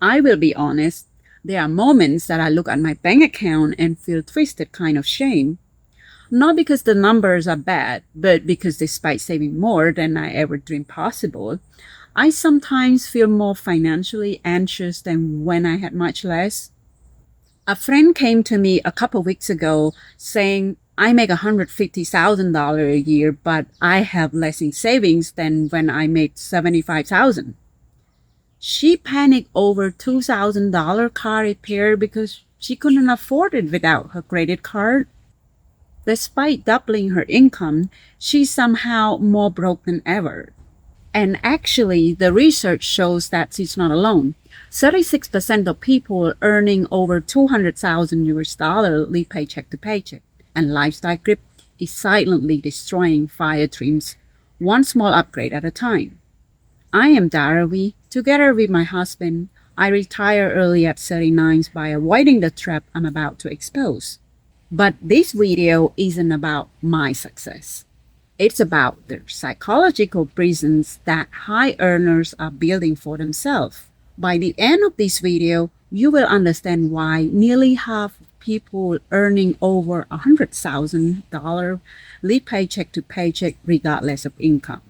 I will be honest, there are moments that I look at my bank account and feel twisted kind of shame. Not because the numbers are bad, but because despite saving more than I ever dreamed possible, I sometimes feel more financially anxious than when I had much less. A friend came to me a couple weeks ago saying, I make $150,000 a year, but I have less in savings than when I made $75,000. She panicked over $2,000 car repair because she couldn't afford it without her credit card. Despite doubling her income, she's somehow more broke than ever. And actually, the research shows that she's not alone. 36% of people earning over 200,000 US dollars live paycheck to paycheck, and lifestyle grip is silently destroying fire dreams, one small upgrade at a time. I am Daravi. Together with my husband, I retire early at 39 by avoiding the trap I'm about to expose. But this video isn't about my success. It's about the psychological prisons that high earners are building for themselves. By the end of this video, you will understand why nearly half people earning over $100,000 live paycheck to paycheck regardless of income.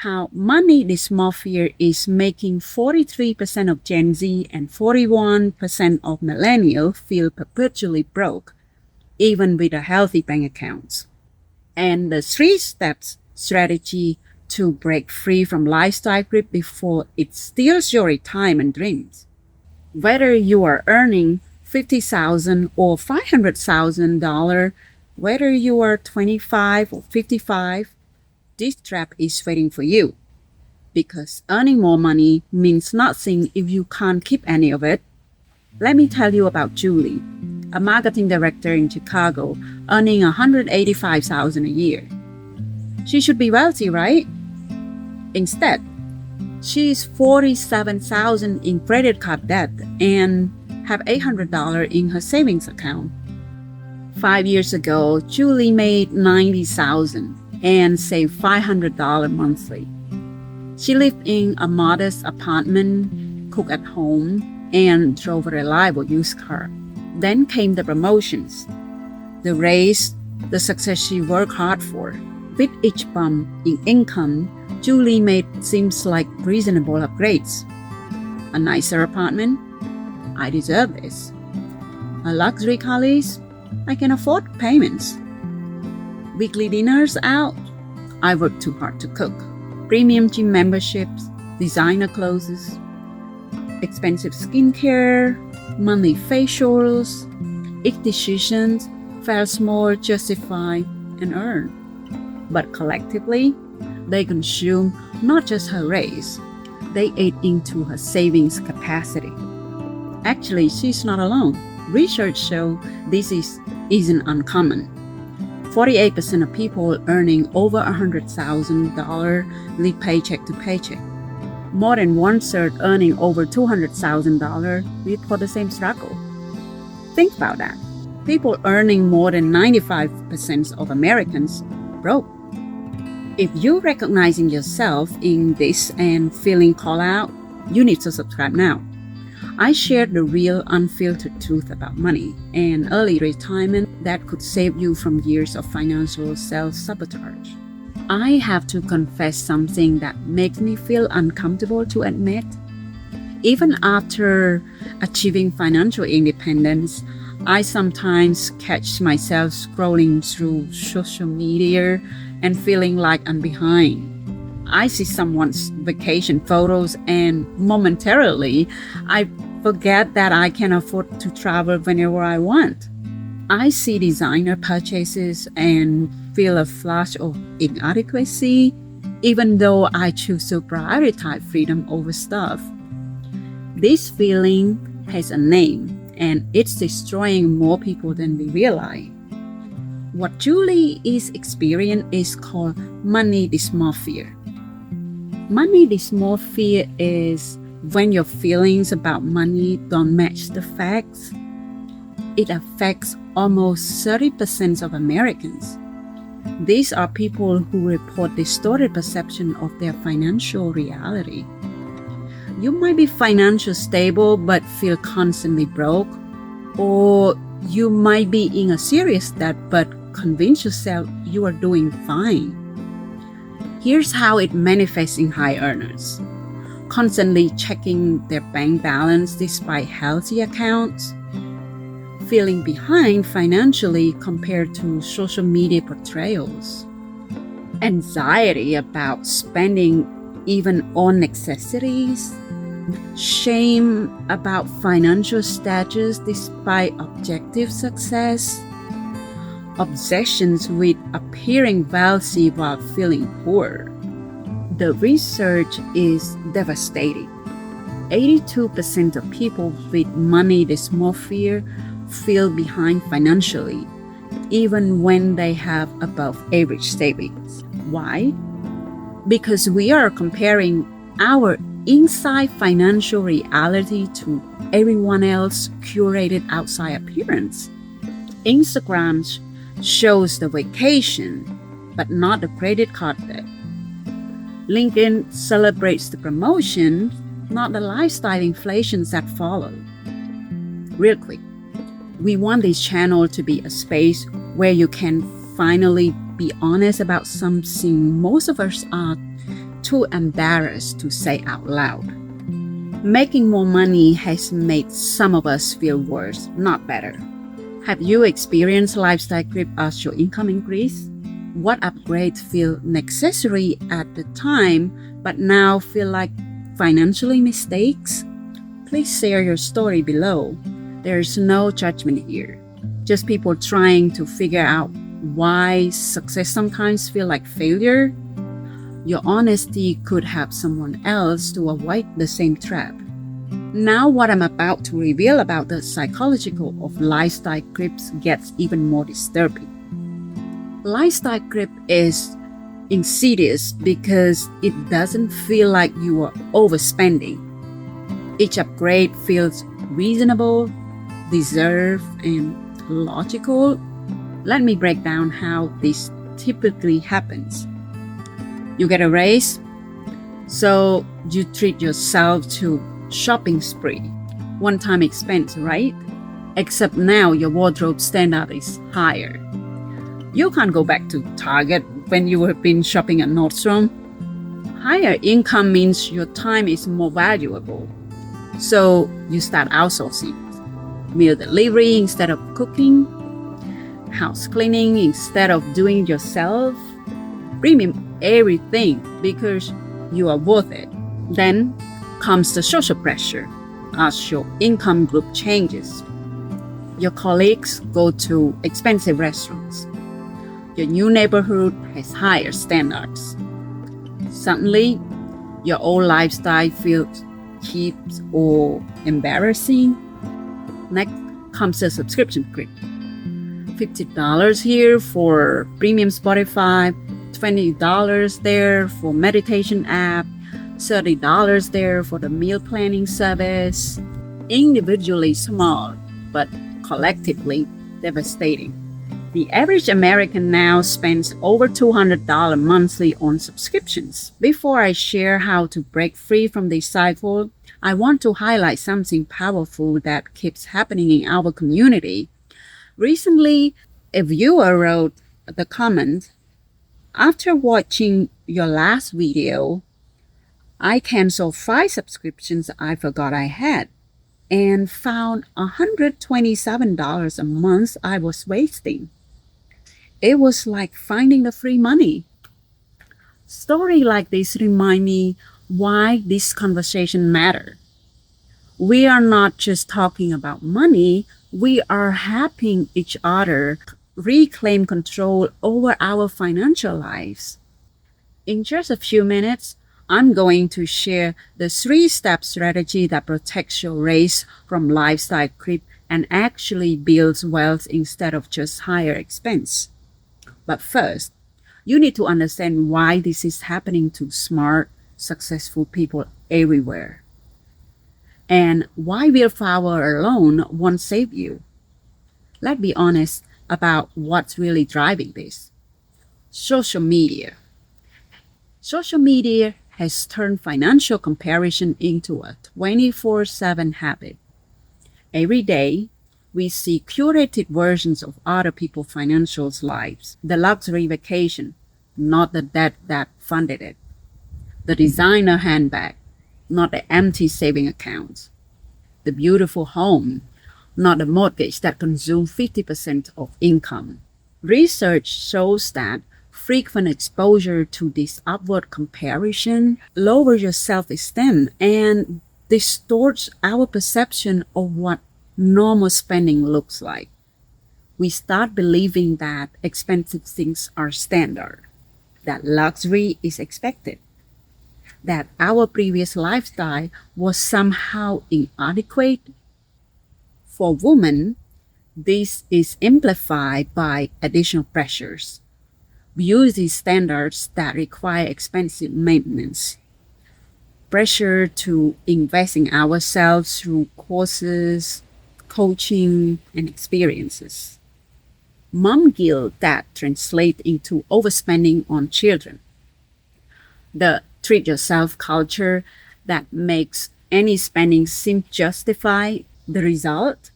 How money dysmorphia is making 43% of Gen Z and 41% of millennials feel perpetually broke, even with a healthy bank accounts. And the 3-step strategy to break free from lifestyle grip before it steals your retirement dreams. Whether you are earning $50,000 or $500,000, whether you are 25 or 55, this trap is waiting for you. Because earning more money means nothing if you can't keep any of it. Let me tell you about Julie, a marketing director in Chicago, earning $185,000 a year. She should be wealthy, right? Instead, she is $47,000 in credit card debt and have $800 in her savings account. 5 years ago, Julie made $90,000 and saved $500 monthly. She lived in a modest apartment, cooked at home, and drove a reliable used car. Then came the promotions, the raise, the success she worked hard for. With each bump in income, Julie made seems like reasonable upgrades. A nicer apartment? I deserve this. A luxury car lease? I can afford payments. Weekly dinners out? I work too hard to cook. Premium gym memberships, designer clothes, expensive skincare, monthly facials. Each decision felt more justified and earned. But collectively, they consume not just her raise, they ate into her savings capacity. Actually, she's not alone. Research shows this isn't uncommon. 48% of people earning over $100,000 live paycheck to paycheck. More than 1/3 earning over $200,000 report the same struggle. Think about that. People earning more than 95% of Americans broke. If you're recognizing yourself in this and feeling called out, you need to subscribe now. I shared the real unfiltered truth about money and early retirement that could save you from years of financial self-sabotage. I have to confess something that makes me feel uncomfortable to admit. Even after achieving financial independence, I sometimes catch myself scrolling through social media and feeling like I'm behind. I see someone's vacation photos and momentarily I forget that I can afford to travel whenever I want. I see designer purchases and feel a flash of inadequacy, even though I choose to prioritize freedom over stuff. This feeling has a name, and it's destroying more people than we realize. What Julie is experiencing is called money dysmorphia. Money dysmorphia is when your feelings about money don't match the facts. It affects almost 30% of Americans. These are people who report distorted perception of their financial reality. You might be financially stable but feel constantly broke, or you might be in a serious debt but convince yourself you are doing fine. Here's how it manifests in high earners: constantly checking their bank balance despite healthy accounts, feeling behind financially compared to social media portrayals, anxiety about spending even on necessities, shame about financial status despite objective success, obsessions with appearing wealthy while feeling poor. The research is devastating. 82% of people with money dysmorphia feel behind financially, even when they have above average savings. Why? Because we are comparing our inside financial reality to everyone else curated outside appearance. Instagram shows the vacation, but not the credit card debt. LinkedIn celebrates the promotion, not the lifestyle inflations that follow. Real quick, we want this channel to be a space where you can finally be honest about something most of us are too embarrassed to say out loud. Making more money has made some of us feel worse, not better. Have you experienced lifestyle creep as your income increased? What upgrades feel necessary at the time but now feel like financially mistakes? Please share your story below. There's no judgment here, just people trying to figure out why success sometimes feels like failure. Your honesty could help someone else to avoid the same trap. Now what I'm about to reveal about the psychological of lifestyle creeps gets even more disturbing. Lifestyle creep is insidious because it doesn't feel like you are overspending. Each upgrade feels reasonable, deserved, and logical. Let me break down how this typically happens. You get a raise, so you treat yourself to shopping spree. One-time expense, right? Except now your wardrobe standard is higher. You can't go back to Target when you have been shopping at Nordstrom. Higher income means your time is more valuable. So you start outsourcing. Meal delivery instead of cooking, house cleaning instead of doing it yourself, premium everything because you are worth it. Then comes the social pressure as your income group changes. Your colleagues go to expensive restaurants. Your new neighborhood has higher standards. Suddenly, your old lifestyle feels cheap or embarrassing. Next comes the subscription creep. $50 here for premium Spotify, $20 there for meditation app, $30 there for the meal planning service. Individually small, but collectively devastating. The average American now spends over $200 monthly on subscriptions. Before I share how to break free from this cycle, I want to highlight something powerful that keeps happening in our community. Recently, a viewer wrote the comment, "After watching your last video, I canceled 5 subscriptions I forgot I had and found $127 a month I was wasting. It was like finding the free money." Stories like this remind me why this conversation matters. We are not just talking about money, we are helping each other reclaim control over our financial lives. In just a few minutes, I'm going to share the 3-step strategy that protects your race from lifestyle creep and actually builds wealth instead of just higher expense. But first, you need to understand why this is happening to smart, successful people everywhere, and why willpower alone won't save you. Let's be honest about what's really driving this. Social media. Social media has turned financial comparison into a 24/7 habit. Every day, we see curated versions of other people's financial lives. The luxury vacation, not the debt that funded it. The designer handbag, not the empty saving accounts. The beautiful home, not the mortgage that consumes 50% of income. Research shows that frequent exposure to this upward comparison lowers your self-esteem and distorts our perception of what normal spending looks like. We start believing that expensive things are standard, that luxury is expected, that our previous lifestyle was somehow inadequate. For women, this is amplified by additional pressures. Beauty standards that require expensive maintenance, pressure to invest in ourselves through courses, coaching, and experiences. Mom guilt that translates into overspending on children. The treat yourself culture that makes any spending seem justified. The result?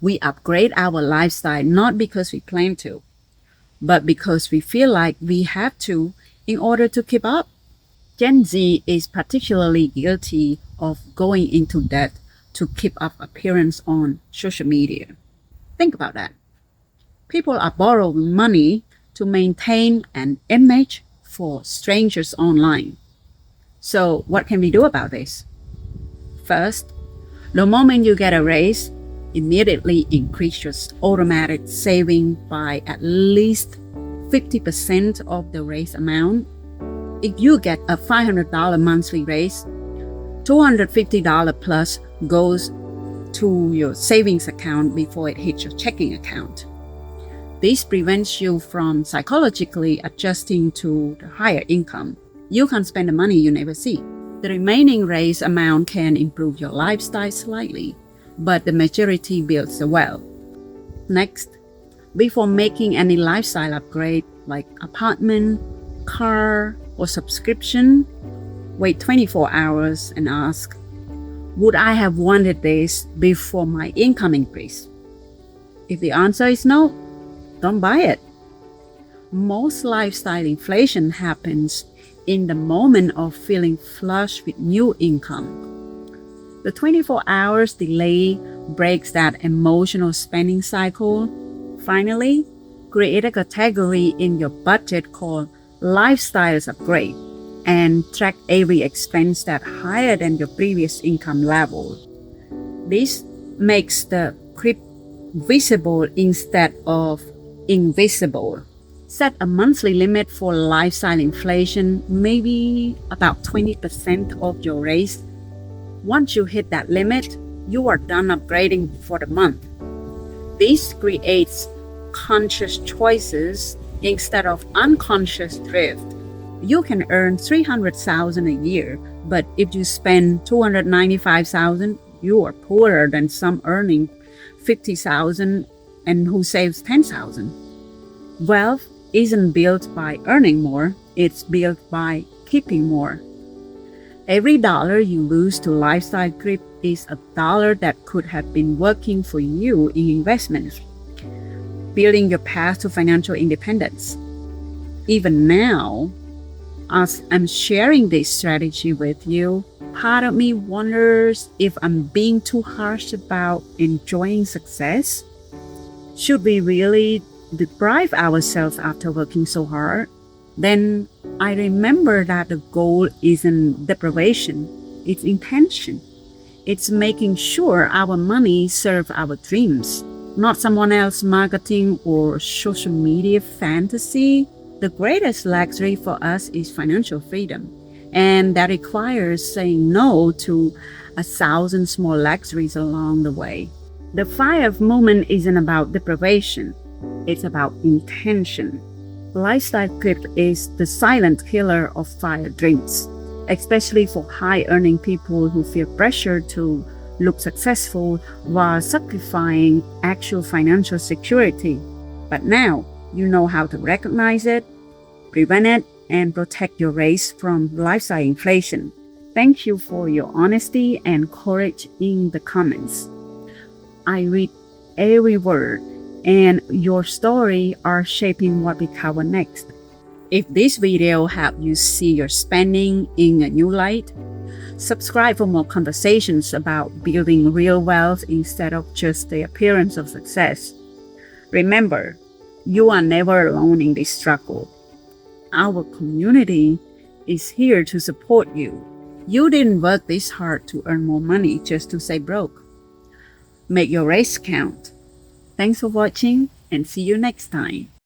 We upgrade our lifestyle not because we plan to, but because we feel like we have to in order to keep up. Gen Z is particularly guilty of going into debt to keep up appearance on social media. Think about that. People are borrowing money to maintain an image for strangers online. So what can we do about this? First, the moment you get a raise, immediately increase your automatic saving by at least 50% of the raise amount. If you get a $500 monthly raise, $250 plus goes to your savings account before it hits your checking account. This prevents you from psychologically adjusting to the higher income. You can spend the money you never see. The remaining raise amount can improve your lifestyle slightly, but the majority builds the wealth. Next, before making any lifestyle upgrade like apartment, car, or subscription, wait 24 hours and ask, would I have wanted this before my income increased? If the answer is no, don't buy it. Most lifestyle inflation happens in the moment of feeling flush with new income. The 24 hours delay breaks that emotional spending cycle. Finally, create a category in your budget called Lifestyles Upgrade and track every expense that's higher than your previous income level. This makes the creep visible instead of invisible. Set a monthly limit for lifestyle inflation, maybe about 20% of your raise. Once you hit that limit, you are done upgrading for the month. This creates conscious choices instead of unconscious drift. You can earn $300,000 a year, but if you spend $295,000, you are poorer than some earning $50,000 and who saves $10,000. Wealth isn't built by earning more, it's built by keeping more. Every dollar you lose to lifestyle creep is a dollar that could have been working for you in investments, building your path to financial independence. Even now, as I'm sharing this strategy with you, part of me wonders if I'm being too harsh about enjoying success. Should we really deprive ourselves after working so hard? Then I remember that the goal isn't deprivation, it's intention. It's making sure our money serves our dreams, not someone else's marketing or social media fantasy. The greatest luxury for us is financial freedom, and that requires saying no to 1,000 small luxuries along the way. The fire movement isn't about deprivation, it's about intention. Lifestyle creep is the silent killer of fire dreams, especially for high-earning people who feel pressure to look successful while sacrificing actual financial security. But now, you know how to recognize it, prevent it, and protect your race from lifestyle inflation. Thank you for your honesty and courage in the comments. I read every word, and your story are shaping what we cover next. If this video helped you see your spending in a new light, subscribe for more conversations about building real wealth instead of just the appearance of success. Remember, you are never alone in this struggle. Our community is here to support you. You didn't work this hard to earn more money just to stay broke. Make your race count. Thanks for watching and see you next time.